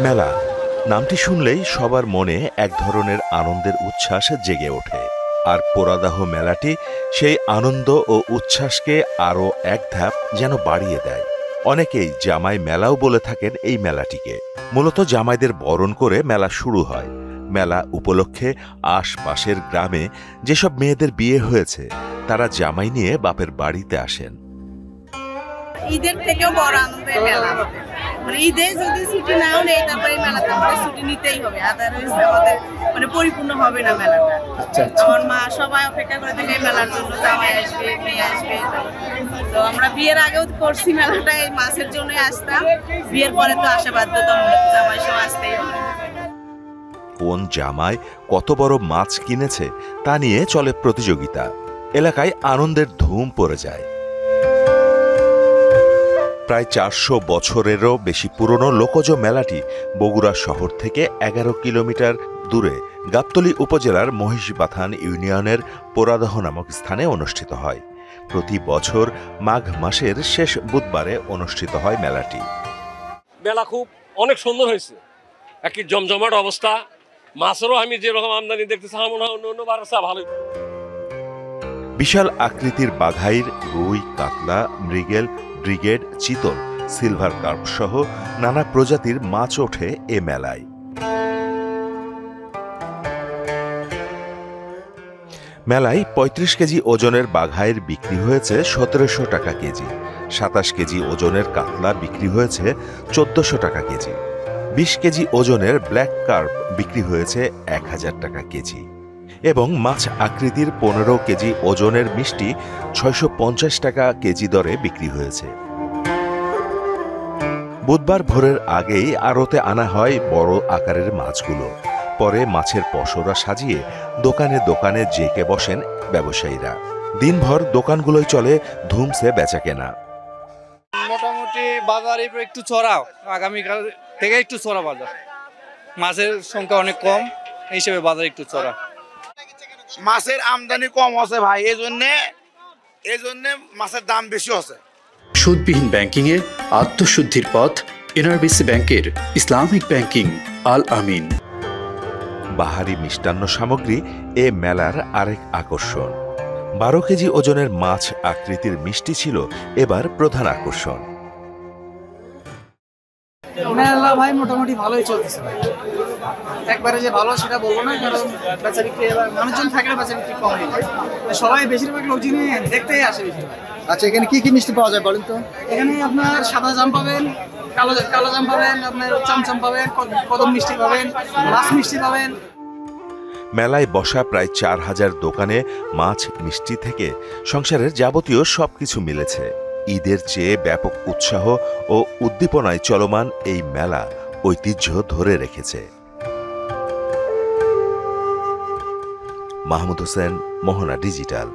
মেলা নামটি শুনলেই সবার মনে এক ধরনের আনন্দের উচ্ছ্বাস জেগে ওঠে। আর পোড়াদাহ মেলাটি সেই আনন্দ ও উচ্ছ্বাসকে আরও এক ধাপ যেন বাড়িয়ে দেয়। অনেকেই জামাই মেলাও বলে থাকেন এই মেলাটিকে। মূলত জামাইদের বরণ করে মেলা শুরু হয়। মেলা উপলক্ষে আশপাশের গ্রামে যেসব মেয়েদের বিয়ে হয়েছে তারা জামাই নিয়ে বাপের বাড়িতে আসেন। ঈদের থেকেও বড় আনন্দের মেলা। মানে ঈদে যদি ছুটি নাও নেই, তারপরে মেলাতে আমাদের ছুটি নিতেই হবে, আদারওয়াইজ আমাদের মানে পরিপূর্ণ হবে না মেলাটা। আমার মা সবাই অপেক্ষা করে থাকে মেলার জন্য, জামাই আসবে, মেয়ে আসবে। তো আমরা বিয়ের আগেও করছি মেলাটা, এই মাসের জন্যই আসতাম। বিয়ের পরে তো আসা বাধ্যতামূলক, জামাই সব আসতেই হবে। কোন জামাই কত বড় মাছ কিনেছে তা নিয়ে চলে প্রতিযোগিতা। এলাকায় আনন্দের ধুম পড়ে যায়। প্রায় 400 বছরেরও বেশি পুরনো লোকজ মেলাটি বগুড়া শহর থেকে 11 কিলোমিটার দূরে গাবতলী উপজেলার মহিষবাথান ইউনিয়নের পোড়াদহ নামক স্থানে অনুষ্ঠিত হয়। প্রতি বছর মাঘ মাসের শেষ বুধবারে অনুষ্ঠিত হয় মেলাটি। মেলা খুব অনেক সুন্দর হয়েছে, একই জমজমাট অবস্থা। মাছেরও আমি যেরকম আমদানি দেখতেছি মনে হয় অন্য বার ভালোই। বিশাল আকৃতির বাঘাইর, রুই, কাতলা, মৃগেল, ব্রিগেড, চিতল, সিলভার কার্প সহ নানা প্রজাতির মাছ ওঠে এ মেলায়। মেলায় 35 কেজি ওজনের বাঘাইর বিক্রি হয়েছে 1700 টাকা কেজি, 27 কেজি ওজনের কাতলা বিক্রি হয়েছে 1400 টাকা কেজি, 20 কেজি ওজনের ব্ল্যাক কার্প বিক্রি হয়েছে 1000 টাকা কেজি এবং মাছ আকৃতির 15 কেজি ওজনের মিষ্টি 650 টাকা কেজি দরে বিক্রি হয়েছে। বুধবার ভোরের আগেই আড়তে আনা হয় বড় আকারের মাছগুলো। পরে মাছের পসরা সাজিয়ে দোকানে দোকানে জেকে বসেন ব্যবসায়ীরা। দিনভর দোকানগুলোই চলে ধুমসে বেচাকেনা। মোটামুটি বাজার একটু চড়াও, আগামীকাল থেকে একটু চড়া বাজার। মাছের সংখ্যা অনেক কম, এই হিসেবে বাজার একটু চড়া। মাছের আমদানি কম হচ্ছে ভাই, এই জন্য মাছের দাম বেশি হচ্ছে। সুদবিহীন ব্যাংকিং এ আত্মশুদ্ধির পথ এনআরবিসি ব্যাংকের ইসলামিক ব্যাংকিং আল আমিন। বাহারি মিষ্টান্ন সামগ্রী এ মেলার আরেক আকর্ষণ। 12 কেজি ওজনের মাছ আকৃতির মিষ্টি ছিল এবার প্রধান আকর্ষণ। মেলা ভাই মোটামুটি ভালোই চলতেছে ভাই, একবারে যে ভালো সেটা বলবো না, কারণ বেচা বিক্রি এবার মানুষজন থাকলে বেচা বিক্রি কম হয়ে যায়। সবাই বেশিরভাগ লোকজনই দেখতেই আসে বেশিরভাগ। আচ্ছা, এখানে কি কি মিষ্টি পাওয়া যায় বলেন তো? এখানে আপনার সাদা জাম পাবেন, কালো জাম পাবেন, আপনার চমচম পাবেন, কদম মিষ্টি পাবেন, মাছ মিষ্টি পাবেন। মেলায় বসা প্রায় 4000 দোকানে মাছ, মিষ্টি থেকে সংসারের যাবতীয় সবকিছু মিলেছে। ঈদের চেয়ে ব্যাপক উৎসাহ ও উদ্দীপনায় চলমান এই মেলা ঐতিহ্য ধরে রেখেছে। মাহমুদ হোসেন, মোহনা ডিজিটাল।